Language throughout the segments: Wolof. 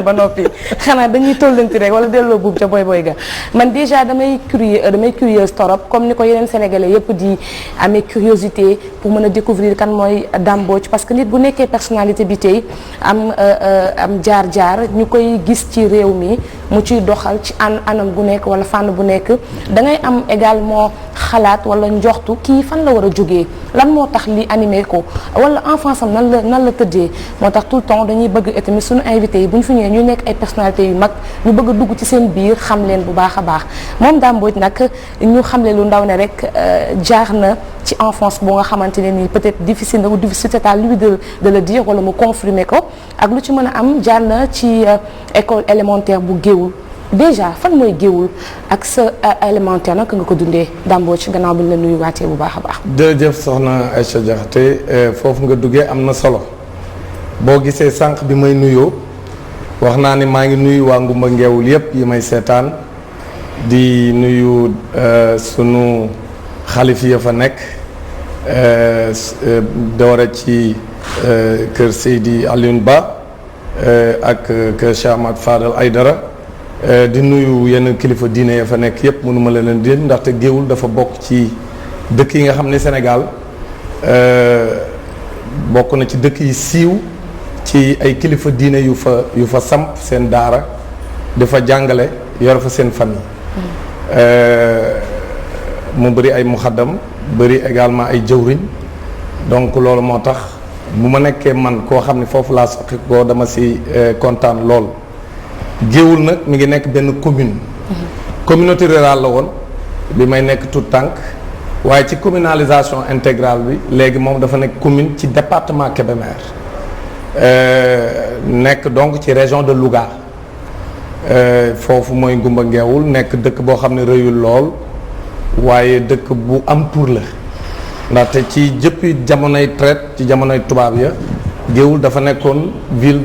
ba noppi xanaa dañuy tollanti rek wala delloo buub ca boy ga man déjà damay curieuse torop comme ni ko yeneen sénégalais yëpp di amee curiosité pour mën a découvrir kan mooy Dame Mbodj parce que nit bu nekkee personnalité bi tey am jaar-jaar ñu koy gis ci réew mi mu ciy doxal ci anam gu nekk wala fànn bu nekk da ngay am également xalaat wala njoxtu kii fan la war a jógee lan moo tax li animé ko wala enfance am nan la tëddee moo tax tout le temps dañuy bëgg tamit suñu invité yi bu ñu fi ñëwee ñu nekk ay personnalités yu mag ñu bëgg a dugg ci seen biir xam leen bu baax a baax moom Dame Mbodj nag ñu xamle lu ndaw ne rek jaar na ci enfance boo nga xamante ne nii peut-être difficile na ou difficile c'est à lui de le dire wala mu confirmer ko ak lu ci mën a am jaar na ci école élémentaire bu Géoul déjà fan mooy Géoul ak sa élémentaire nag nga ko dundee Dame Mbodj gannaaw bi ñu la nuyu waatee bu baax a baax. jërëjëf soxna Aïcha Diakhaté foofu nga duggee am na solo boo gisee sànq bi may nuyoo wax naa ni maa ngi nuyu waa Ngumba Ngeewul yépp yi may seetaan di nuyu sunu xalif ya fa nekk doore ci kër Seydi Alioune Ba ak kër Cheikh Ahmad Fadal Aydara di nuyu yenn kilifa diine ya fa nekk yépp mënuma leen di ndaxte Géoul dafa bokk ci dëkk yi nga xam ne Sénégal bokk na ci dëkk yi siiw ci ay kilifa diine yu fa samp seen daara dafa jàngale yor fa seen famille mu bëri ay muxaddam bëri également ay jëwriñ donc loolu moo tax bu ma nekkee man koo xam ne foofu laa soqi koo dama si kontaan lool Géoul nag mi ngi nekk benn commune communauté rurale la woon bi may nekk tout tànk waaye ci communalisation intégrale bi léegi moom dafa nekk commune ci département Kébémer nekk donc ci région de Louga foofu mooy Ngumba Ngeewul nekk dëkk boo xam ne rëyul lool waaye dëkk bu am tur la ndaxte ci jëppi jamonoy traite ci jamonoy tubaab ya Géoul dafa nekkoon ville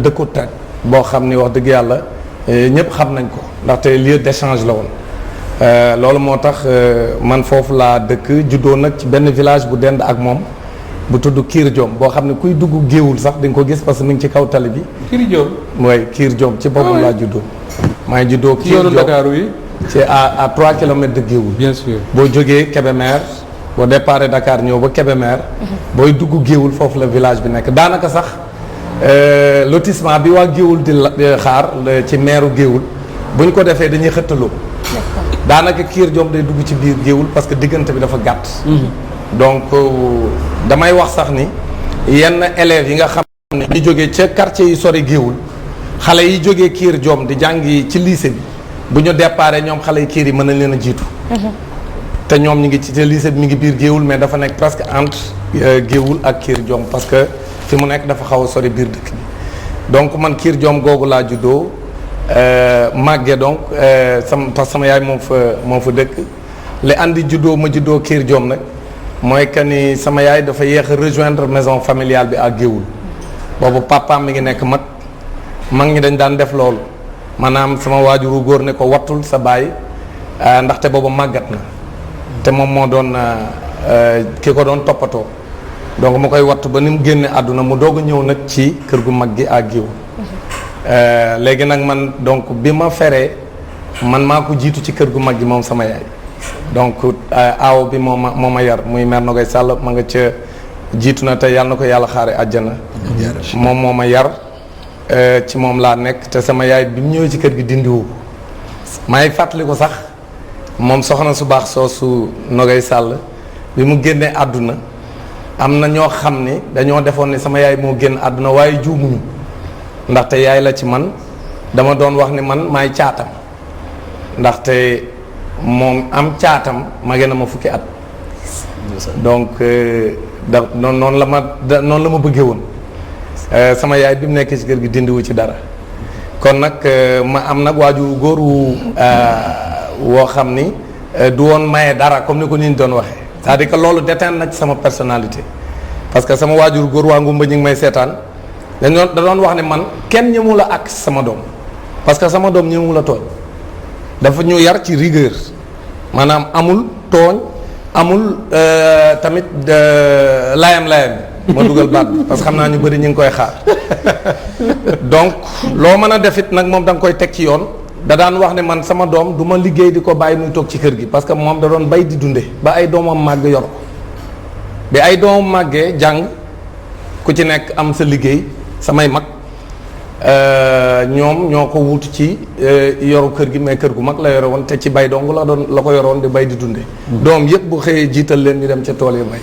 dëkku traite boo xam ni wax dëgg yàlla ñëpp xam nañ ko ndaxte lieu d'échange la woon loolu moo tax man foofu laa dëkk juddoo nag ci benn village bu dend ak moom bu tudd Kiir Diom boo xam ne kuy dugg Géoul sax di nga ko gis parce que mi ngi ci kaw tali bi. Kiir Diom mooy Kiir Diom ci boppam laa juddoo. maa ngi juddoo Kiir Diom Dakar wi. ci à 3 kilomètres de Géoul. bien sûr boo jógee Kébémer boo départ Dakar ñëw ba Kébémer. booy dugg Géoul foofu la village bi nekk daanaka sax lotissement bi waa Géoul di xaar ci meeru Géoul bu ñu ko defee dañuy xëttaloo. daanaka Kiir Diom day dugg ci biir Géoul parce que diggante bi dafa gàtt. donc damay wax sax ni yenn élèves yi nga xam ne ñu jógee ca quartier yi sori Géoul xale yi jógee Kiir Diom di jàngi ci lycée bi bu ñu déparé ñoom xale yi Kiir yi mën nañ leen a jiitu te ñoom ñu ngi ci te lycée bi mi ngi biir Géoul mais dafa nekk presque entre Géoul ak Kiir Diom parce que fi mu nekk dafa xaw a sori biir dëkk bi donc man Kiir Diom googu laa juddoo màgge donc parce que sama yaay moom fa dëkk li andi juddoo ma juddoo Kiir Diom nag mooy que ni sama yaay dafa yéex a rejoindre maison familiale bi ak Géoul boobu papaam mi ngi nekk mag ñi dañ daan def loolu maanaam sama waajuru góor ne ko wattul sa baay ndaxte boobu màggat na te moom moo doon ki ko doon toppatoo donc ma koy wattu ba ni mu génne àdduna mu doog a ñëw nag ci kër gu mag gi ak Géoul léegi nag man donc bi ma feree man maa ko jiitu ci kër gu mag gi moom sama yaay donc aaw bi moo ma yar muy mère Nogay Sall ma nga ca jiitu na te yàlla na ko yàlla xaare àjjana moom moo ma yar ci moom laa nekk te sama yaay bi mu ñëwee ci kër gi dindiwu maay fàttali ko sax moom soxna su baax soosu Nogay Sall bi mu génnee àdduna am na ñoo xam ni dañoo defoon ni sama yaay moo génn àdduna waaye juumuñu ndaxte yaay la ci man dama doon wax ni man maay caatam ndaxte moom am caatam ma gën a ma fukki at donc noonu la ma bëggee woon sama yaay bi mu nekkee ci kër gi dindiwu ci dara kon nag ma am nag waajur góor woo xam ni du woon maye dara comme ni ko nit doon waxee c'est-à-dire que loolu déteint na ci sama personnalité parce que sama waajur góor waa Ngumba ñu ngi may seetaan da doon wax ne man kenn ñëmu la ak sama doom parce que sama doom ñëmu la tooñ dafa ñu yar ci rigueur maanaam amul tooñ amul tamit layam ma dugal baat bi parce que xam naa ñu bëri ñu ngi koy xaar donc loo mën a def it nag moom da nga koy teg ci yoon da daan wax ne man sama doom du ma liggéey di ko bàyyi muy toog ci kër gi parce que moom da doon bay di dunde ba ay doomam màgg yor ko bi ay doomam màggee jàng ku ci nekk am sa liggéey samay mag ñoom ñoo ko wut ci yoru kër gi mais kër gu mag la yore woon te ci bay dong la ko yoroon di bay di dunde doom yëpp bu xëyee jiital leen ñu dem ca tool yi bay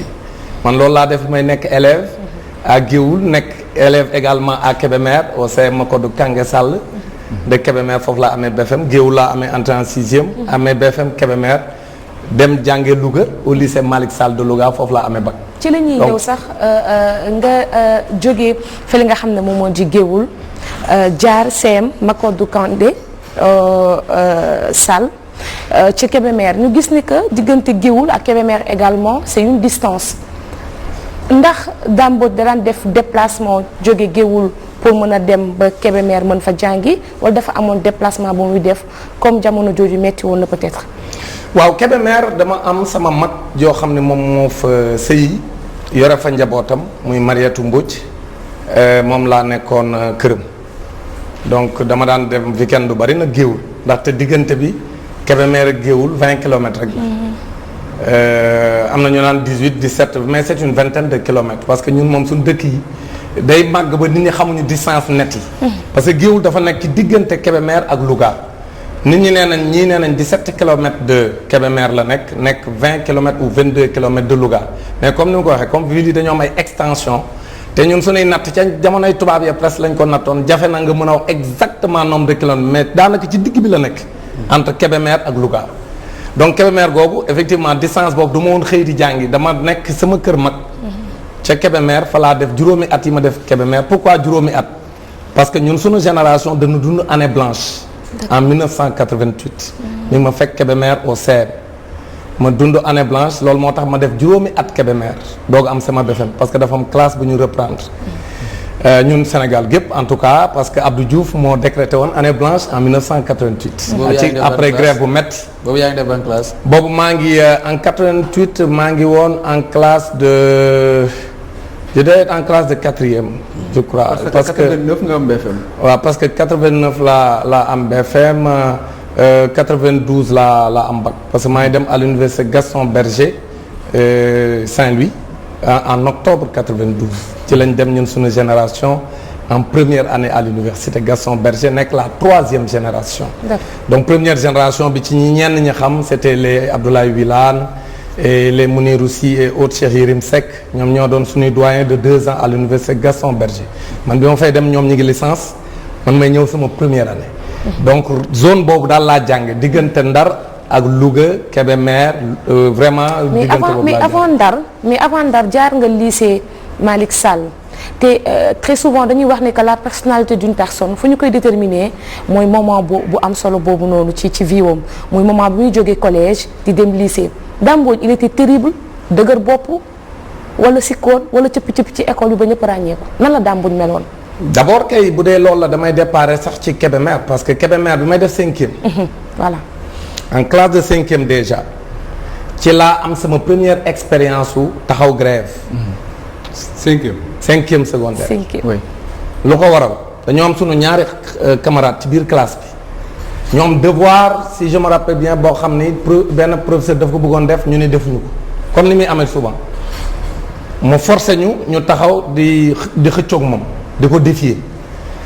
man loolu laa def may nekk élève à Géoul nekk élève également à Kébémer au CM Macodou Kange Sall de Kébémer foofu laa amee BFM Géoul laa amee entrée en sixième amee BFM Kébémer dem jànge Louga au lycée Malick Sall de Louga foofu laa amee bac. ci la ñuy ñëw sax nga jógee fële nga xam ne moom moo di Géoul jaar CM Macodou Kange Sall ci Kébémer ñu gis ni que diggante Géoul ak Kébémer également c'est une distance ndax Dame Mbodj da daan def déplacement jóge Géoul pour mën a dem ba Kébémer mën fa jàngi wala dafa amoon déplacement bu muy def comme jamono jooju metti woon na peut-être. waaw Kébémer dama am sama mag joo xam ne moom moo fa sëyi yore fa njabootam muy Mariétou Mbodj moom laa nekkoon këram donc dama daan dem weekend du bari na Géoul ndaxte diggante bi Kébémer ak Géoul 20 kilomètres rek la. am na ñu naan 18 17 mais c'est une vingtaine de kilomètres parce que ñun moom suñu dëkk yi day màgg ba nit ñi xamuñu distance net yi. parce que Géoul dafa nekk ci diggante Kébémer ak Louga. nit ñi nee nañ ñii nee nañ 17 kilomètres de Kébémer la nekk 20 kilomètres ou 22 kilomètres de Louga mais comme ni ma ko waxee comme ville yi dañoo am ay extension te ñun suñuy natt ca jamonoy tubaab ya presque lañ ko nattoon jafe na nga mën a wax exactement nombre de kilomètres mais daanaka ci digg bi la nekk. entre Kébémer ak Louga. donc Kébémer googu effectivement distance boobu du ma woon xëy di jàngi dama nekk sama kër mag. ca Kébémer fa laa def juróomi at yi ma def Kébémer pourquoi juróomi at parce que ñun suñu génération dañu dund année blanche. en 1988. mi ma fekk Kébémer au CER ma dund année blanche loolu moo tax ma def juróomi at Kébémer doog am sama BFM parce que dafa am classe bu ñu reprendre ñun Sénégal gépp en tout cas parce que Abdou Diouf moo décrété woon année blanche en 1988. après grève bu métti. boobu yaa ngi def ban classe. boobu maa ngi en 88 maa ngi woon en classe de je devais être en classe de quatrième. je crois parce que 89 nga am BFM. waaw parce que 89 la am BFM 92 la am bac parce que maa ngi dem à l'université Gaston Berger Saint-Louis en octobre 92 ci lañ dem ñun suñu génération en première année à l'université Gaston Berger nekk la troisième génération. donc première génération bi ci ñenn ñi xam c'était les Abdoulaye Wilane et les Mounirou Sy et autres Cheikh Yérim Seck ñoom ñoo doon suñuy doyen de 2 ans à l'université Gaston Berger man bi ma fay dem ñoom ñi ngi licence man may ñëw sama première année. donc zone boobu daal laa jàng diggante Ndar ak Louga Kébémer vraiment. diggante boobu laa jàng mais avant Ndar jaar nga lycée Malick Sall te très souvent dañuy wax ne que la personnalité d'une personne fu ñu koy déterminer mooy moment bu am solo boobu noonu ci vie wam muy moment bu muy jógee collège di dem lycée. Dame Mbodj il était terrible dëgër bopp wala sikkoon wala cëpp-cëpp ci école bi ba ñëpp ràññeeku nan la Dame Mbodj meloon. d'abord kay bu dee loolu la damay déparé sax ci Kébémer parce que Kébémer bi may def 5e. voilà. en classe de 5e déjà ci laa am sama première expérience su taxaw grève. 5e secondaire. 5e oui. lu ko waral dañoo am sunu ñaari camarades ci biir classe bi. ñoom devoir si je me rappelle bien boo xam ni benn professeur daf ko bëggoon def ñu ni defuñu ko comme ni muy amee souvent mu forcé ñu taxaw di xëccoog moom di ko défier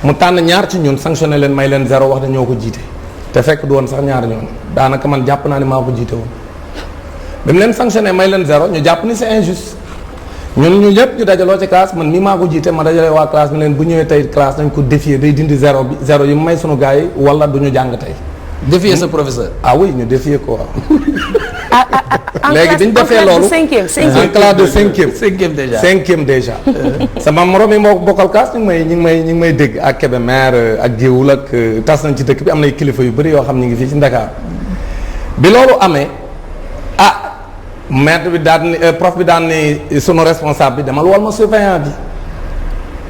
mu tànn ñaar ci ñun sanctionné leen may leen 0 wax ne ñoo ko jiite te fekk du woon sax ñaar ñoon daanaka man jàpp naa ni maa ko jiite woon bi mu leen sanctionné may leen 0 ñu jàpp ni c'est injuste ñun ñu ñëpp ñu dajaloo ci classe man mii maa ko jiite ma dajalee waa classe ni leen bu ñëwee tey classe dañ ko défier day dindi 0 yi mu may sunu gars yi wala du ñu jàng tey. défier sa professeur. ah oui ñu défier ko waaw. léegi bi ñu defee loolu en classe de 5e. 5e déjà 5e déjà. sama morom yi moo bokkal classe ñu ngi may dégg ak Kébémer ak Géoul ak tas nañ ci dëkk bi am nay kilifa yu bëri yoo xam ñu ngi fii ci Dakar bi loolu amee maître bi daan ni prof bi daan ni sunu responsable bi demal wal ma surveillant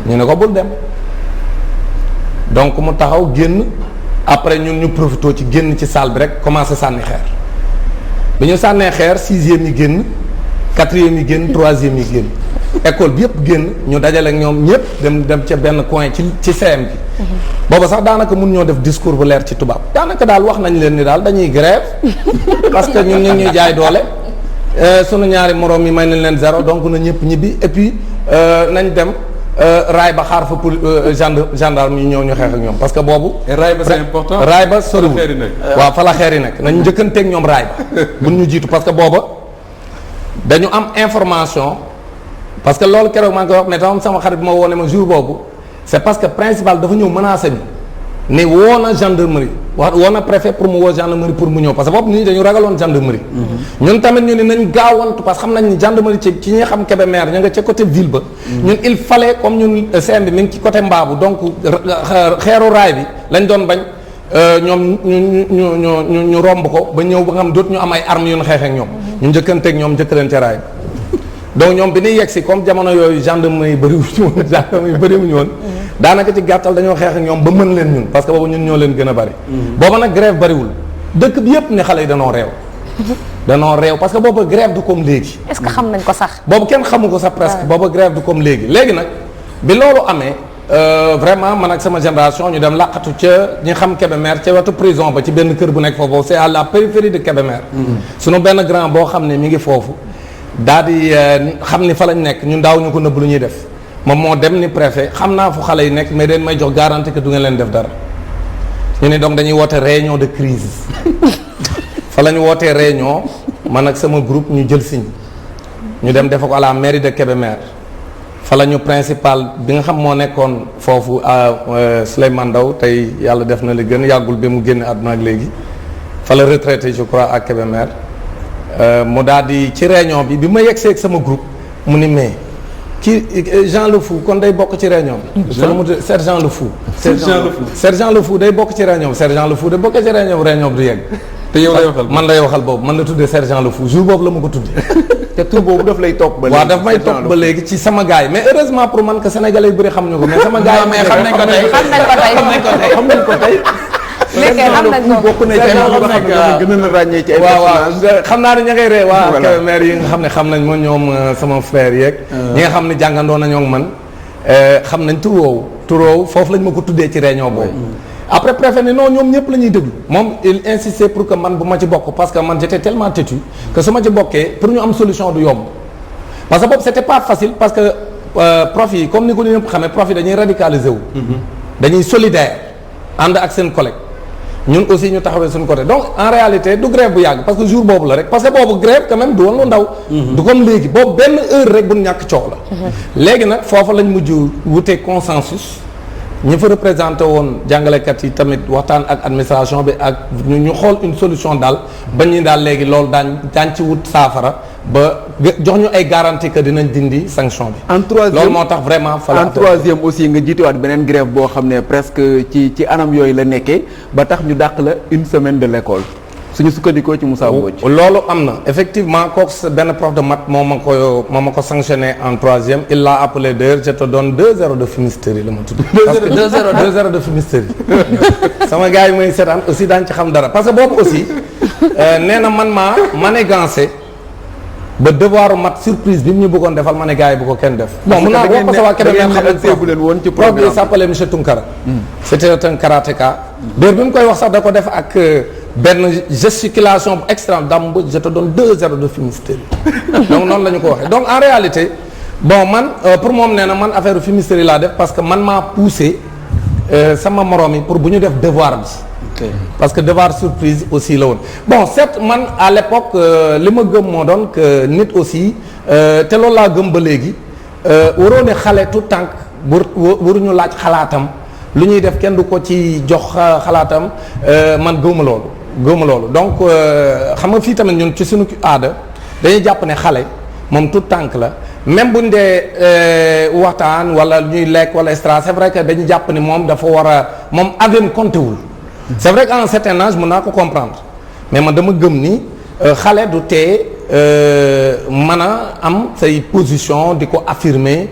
bi ñu ne ko bul dem donc mu taxaw génn après ñun ñu profité ci génn ci salle bi rek commencé sànni xeer bi ñu sànnee xeer 6e yi génn 4e yi génn 3e yi génn école bi yëpp génn ñu dajale ak ñoom ñëpp dem ca benn coin ci CM bi. booba sax daanaka mun ñoo def discours bu leer ci tubaab daanaka daal wax nañ leen ni daal dañuy grève parce que ñun ñu ñuy jaay doole sunu ñaari moroom yi may nañ leen zéro donc na ñëpp ñibbi et puis nañ dem raay ba xaar fa pour gendarme yi ñëw ñu xeex ak ñoom parce que boobu. raay ba c'est important. raay ba soriwul waaw fa la xeer yi nekk nañ njëkkanteeg ñoom raay ba buñ ñu jiitu parce que booba dañu am information parce que loolu keroog maa ngi koy wax ne tam sama xarit bi ma woo ne ma jour boobu c'est parce que principal dafa ñëw menacé bi ne woo na gendarmerie woo na préfet pour mu woo gendarmerie pour mu ñëw parce que boobu nit ñi dañu ragaloon gendarmerie. ñun tamit ñu ne nañ gaawantu parce que xam nañ ni gendarmerie ci ñi xam Kébémer ña nga ca côté ville ba. ñun il fallait comme ñun CM bi mi ngi ci côté Mbaabu donc xeeru raay bi lañ doon bañ ñoom ñu romb ko ba ñëw ba nga xam dootu ñu am ay armes yu ñu xeex ak ñoom. ñu njëkkanteeg ñoom njëkkalante raay bi. donc ñoom bi ñuy yegg si comme jamono yooyu gendarmerie bëriwuñu woon daanaka ci gàttal dañoo xeex ak ñoom ba mën leen ñun parce que boobu ñun ñoo leen gën a bëri booba nag grève bëriwul dëkk bi yëpp ne xale yi danoo réew parce que booba grève du comme léegi. est-ce que xam nañ ko sax. boobu kenn xamu ko sax presque booba grève du comme léegi nag bi loolu amee vraiment man ak sama génération ñu dem laqatu ca ñi xam Kébémer ca wetu prison ba ci benn kër bu nekk foofu c'est à la périphérie de Kébémer sunu benn grand boo xam ne mi ngi foofu daal di xam ni fa lañ nekk ñun daaw ñu ko nëbb lu ñuy def moom moo dem ni préfet xam naa fu xale yi nekk mais den may jox garantie que du ngeen leen def dara ñu ne donc dañuy woote réunion de crise fa la ñu wootee réunion man ak sama groupe ñu jël siñ ñu dem defe ko à la mairie de Kébémer fa la ñu principal bi nga xam moo nekkoon foofu Souleymane Ndaw tey yàlla def na li gën yàggul bi mu génne àdduna ak léegi fa la retraité je crois à Kébémer mu daal di ci réunion bi ma yegsee ak sama groupe mu ni mais kii Jean Le Fou kon day bokk ci réunion bi. Sergent Le Fou. Sergent Le Fou day bokk ci réunion bi Sergent Le Fou day bokk ci réunion bi du yegg. te yow lay waxal man lay waxal boobu man la tuddee Sergent Le Fou jour boobu la ma ko tuddee. te tur boobu daf lay topp ba léegi. waaw daf may topp ba léegi ci sama gars yi mais heureusement pour man que sénégalais yu bëri xam ñu ko mais sama gars yi. mais xam nañ ko tey xam nañ ko tey. léegi xam nañ ko bokk na ci ay nga xam ne gën a la ràññee ci ay waaw xam naa ne ña ngay ree waa Kébémer yi nga xam ne xam nañ ma ñoom sama frère yeeg ñi nga xam ne jàngandoo nañoo ak man xam nañ tur woowu foofu lañ ma ko tuddee ci réunion boobu après préfet ne non ñoom ñëpp la ñuy déglu moom il insistait pour que man bu ma ci bokk parce que man j'étais tellement têtu que su ma ci bokkee pour ñu am solution du yomb parce que boobu c'était pas facile parce que prof yi comme ni ko ñëpp xamee prof yi dañuy radicaliser wu dañuy solidaire ànd ak seen collègue ñun aussi ñu taxawee suñu côté donc en réalité du grève bu yàgg parce que jour boobu la rek parce que boobu grève quand même du woon lu ndaw du comme léegi boobu benn heure rek bu ñàkk coow la léegi nag foofu lañ mujj wutee consensus ñi fa représenté woon jàngalekat yi tamit waxtaan ak administration bi ak ñu xool une solution daal ba ñu daal léegi loolu daañ ci wut saafara ba jox ñu ay garantie que dinañ dindi sanction bi. en troisième loolu moo tax vraiment. en troisième aussi nga jiituwaat beneen grève boo xam ne presque ci anam yooyu la nekkee ba tax ñu dàq la une semaine de l'école suñu sukkandikoo ci Moussa Mbodj. loolu am na effectivement kooku benn prof de maths moo ma ko sanctionné en troisième il l'a appelé d'ailleurs je te donne 2-0 de fumisterie la ma tudd. 2-0 de fumisterie. sama gars yi may seetaan aussi daañu ci xam dara parce que boobu aussi nee na man maa manigancé ba devoiru mat surprise bi mu ñu bëggoon defal ma ne gars yi bu ko kenn def. bon mun naa wax parce que waa Kébémer xam nañ woon ci prof bi s'appelait monsieur Tunkara. c'était un karatéka. d'ailleurs bi mu koy wax sax da ko def ak benn gesticulation extrême dam je te donne 2-0 de fumisterie. donc noonu la ñu ko waxee donc en réalité bon man pour moom nee na man affaire fumisterie laa def parce que man maa poussé sama morom yi pour bu ñu def devoir bi. parce que devoir surprise aussi la woon bon certes man à l'époque li ma gëm moo doon que nit aussi te loolu laa gëm ba léegi waroo ne xale tout tànk waruñu laaj xalaatam lu ñuy def kenn du ko ci jox xalaatam man gëwma loolu donc xam nga fii tamit ñun ci suñu aada dañuy jàpp ne xale moom tout tànk la même buñ dee waxtaan wala ñuy lekk wala extra c'est vrai que dañuy jàpp ni moom dafa war a moom avem compté wul c'est vrai qu'à un certain âge mën naa ko comprendre mais man dama gëm ni xale du tee mën a am say position di ko affirmer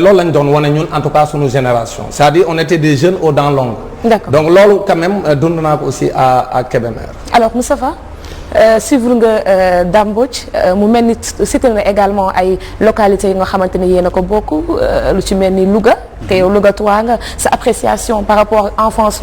loolu lañ doon wane ñun en tout cas sunu génération c'est-à-dire on était des jeunes aux dents longues. D'accord. donc loolu quand même dund naa ko aussi à Kébémer. alors Moustapha. suivre nga Dame Mbodj mu mel ni cité na également ay localités yi nga xamante ni yéen a ko bokk lu ci mel ni Louga te yow Louga toi nga sa appréciation par rapport enfance